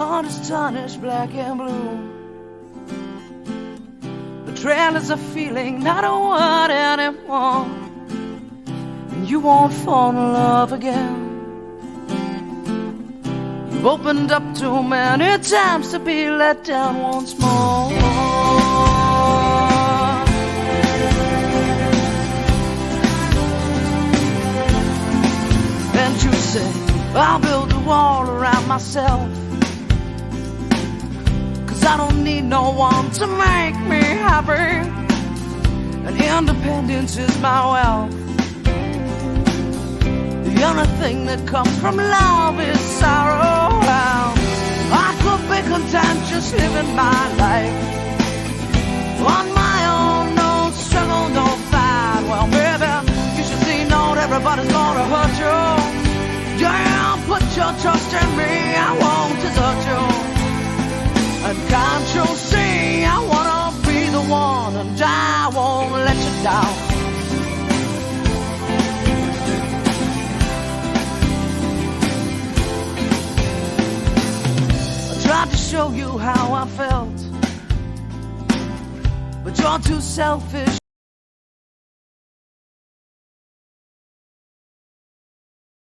heart is tarnished black and blue. Betrayal is a feeling, not a word anymore. And you won't fall in love again. You've opened up too many times to be let down once more. And you say, I'll build a wall around myself, 'cause I don't need no one to make me happy, and independence is my wealth. The only thing that comes from love is sorrow. I could be content just living my life on my own, no struggle, no fight. Well, baby, you should see not everybody's gonna hurt you. Yeah, put your trust in me, I won't desert you. And can't you see, I wanna be the one, and I won't let you down. I tried to show you how I felt, but you're too selfish